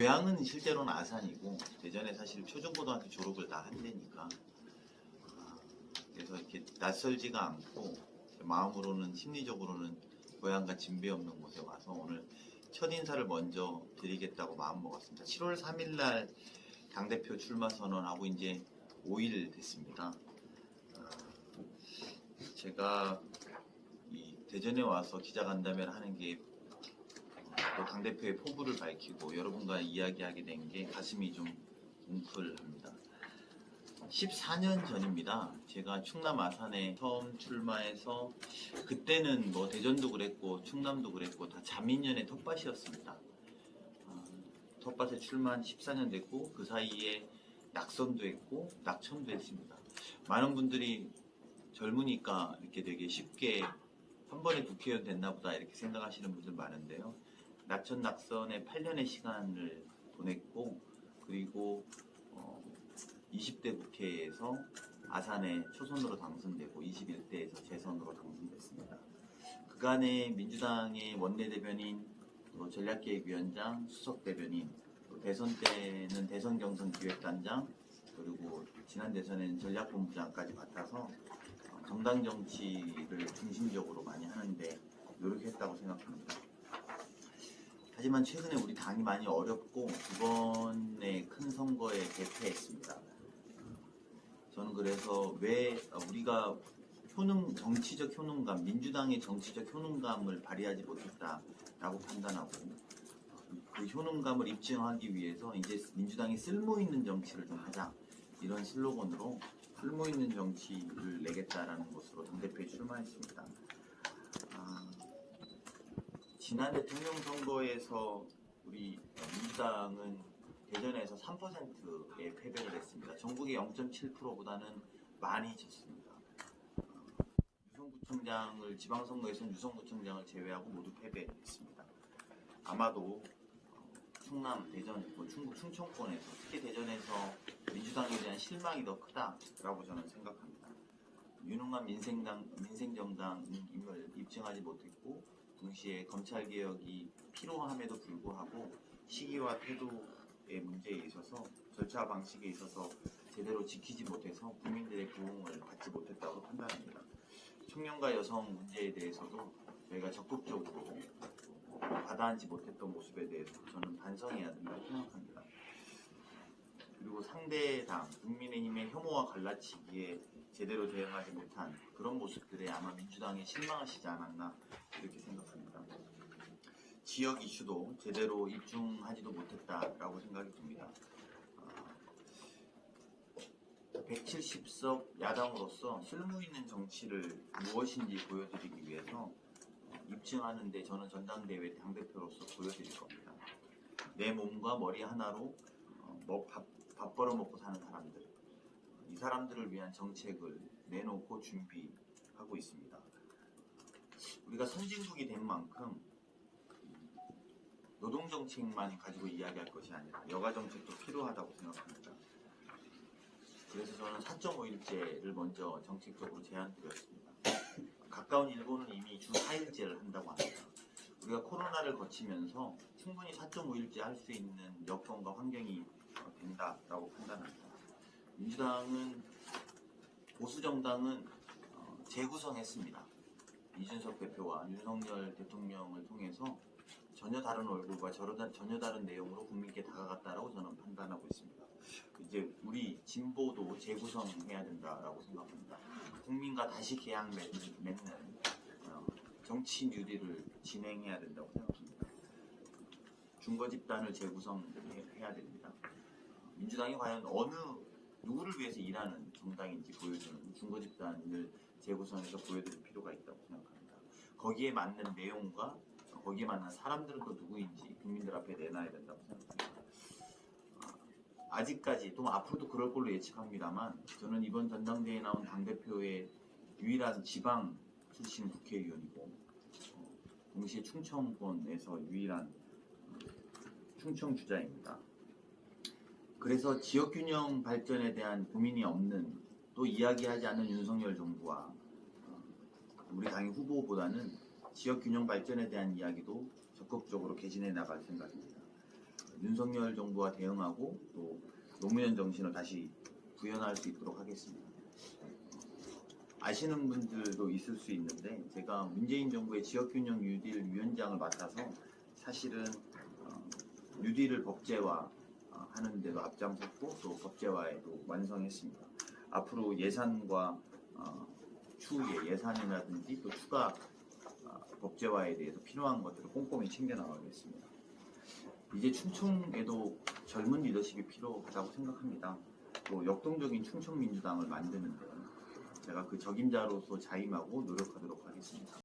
고향은 실제로는 아산이고 대전에 사실 초중고등학교 졸업을 다 한 데니까 그래서 이렇게 낯설지가 않고 마음으로는 심리적으로는 고향과 진배 없는 곳에 와서 오늘 첫 인사를 먼저 드리겠다고 마음먹었습니다. 7월 3일 날 당대표 출마 선언하고 이제 5일 됐습니다. 제가 이 대전에 와서 기자간담회를 하는 게 또 당대표의 포부를 밝히고 여러분과 이야기하게 된 게 가슴이 좀 뭉클합니다. 14년 전입니다. 제가 충남 아산에 처음 출마해서 그때는 뭐 대전도 그랬고 충남도 그랬고 다 자민련의 텃밭이었습니다. 텃밭에 출마한 14년 됐고 그 사이에 낙선도 했고 낙천도 했습니다. 많은 분들이 젊으니까 이렇게 되게 쉽게 한 번에 국회의원 됐나 보다 이렇게 생각하시는 분들 많은데요. 낙천 낙선에 8년의 시간을 보냈고 그리고 20대 국회에서 아산에 초선으로 당선되고 21대에서 재선으로 당선됐습니다. 그간에 민주당의 원내대변인, 또 전략기획위원장, 수석대변인, 또 대선 때는 대선경선기획단장, 그리고 지난 대선에는 전략본부장까지 맡아서 정당 정치를 중심적으로 많이 하는데 노력했다고 생각합니다. 하지만 최근에 우리 당이 많이 어렵고 두 번의 큰 선거에 대패했습니다. 저는 그래서 왜 우리가 정치적 효능감, 민주당의 정치적 효능감을 발휘하지 못했다라고 판단하고 그 효능감을 입증하기 위해서 이제 민주당이 쓸모있는 정치를 좀 하자 이런 슬로건으로 쓸모있는 정치를 내겠다라는 것으로 당대표에 출마했습니다. 지난 대통령 선거에서 우리 민주당은 대전에서 3%의 패배를 했습니다. 전국의 0.7%보다는 많이 졌습니다. 유성구청장을 지방선거에서는 유성구청장을 제외하고 모두 패배했습니다. 아마도 충남, 대전, 충북, 충청권에서 특히 대전에서 민주당에 대한 실망이 더 크다라고 저는 생각합니다. 유능한 민생정당임을 입증하지 못했고 동시에 검찰개혁이 필요함에도 불구하고 시기와 태도의 문제에 있어서 절차 방식에 있어서 제대로 지키지 못해서 국민들의 부응을 받지 못했다고 판단합니다. 청년과 여성 문제에 대해서도 저희가 적극적으로 받아안지 못했던 모습에 대해서 저는 반성해야 된다고 생각합니다. 그리고 상대당 국민의힘의 혐오와 갈라치기에 제대로 대응하지 못한 그런 모습들에 아마 민주당에 실망하시지 않았나 이렇게 생각합니다. 지역 이슈도 제대로 입증하지도 못했다라고 생각이 듭니다. 170석 야당으로서 쓸모있는 정치를 무엇인지 보여드리기 위해서 입증하는 데 저는 전당대회 당대표로서 보여드릴 겁니다. 내 몸과 머리 하나로 밥 벌어먹고 사는 사람들, 이 사람들을 위한 정책을 내놓고 준비하고 있습니다. 우리가 선진국이 된 만큼 노동정책만 가지고 이야기할 것이 아니라 여가정책도 필요하다고 생각합니다. 그래서 저는 4.5일제를 먼저 정책적으로 제안드렸습니다. 가까운 일본은 이미 주 4일제를 한다고 합니다. 우리가 코로나를 거치면서 충분히 4.5일제 할 수 있는 여건과 환경이 된다라고 판단합니다. 민주당은 보수정당은 재구성했습니다. 이준석 대표와 윤석열 대통령을 통해서 전혀 다른 얼굴과 전혀 다른 내용으로 국민께 다가갔다라고 저는 판단하고 있습니다. 이제 우리 진보도 재구성해야 된다라고 생각합니다. 국민과 다시 계약 맺는 정치 뉴딜을 진행해야 된다고 생각합니다. 중거 집단을 재구성해야 됩니다. 민주당이 과연 누구를 위해서 일하는 정당인지 보여주는 중거 집단을 재구성해서 보여드릴 필요가 있다고 생각합니다. 거기에 맞는 내용과 거기에 맞는 사람들은 또 누구인지 국민들 앞에 내놔야 된다고 생각합니다. 아직까지 또 앞으로도 그럴 걸로 예측합니다만 저는 이번 전당대회에 나온 당대표의 유일한 지방 출신 국회의원이고 동시에 충청권에서 유일한 충청주자입니다. 그래서 지역균형 발전에 대한 고민이 없는 또 이야기하지 않는 윤석열 정부와 우리 당의 후보보다는 지역균형 발전에 대한 이야기도 적극적으로 개진해 나갈 생각입니다. 윤석열 정부와 대응하고 또 노무현 정신을 다시 구현할 수 있도록 하겠습니다. 아시는 분들도 있을 수 있는데 제가 문재인 정부의 지역균형 뉴딜 위원장을 맡아서 사실은 뉴딜을 법제화 하는 데도 앞장섰고 또 법제화에도 완성했습니다. 앞으로 예산과 추후에 예산이라든지 또 추가 법제화에 대해서 필요한 것들을 꼼꼼히 챙겨 나가겠습니다. 이제 충청에도 젊은 리더십이 필요하다고 생각합니다. 또 역동적인 충청민주당을 만드는데 제가 그 적임자로서 자임하고 노력하도록 하겠습니다.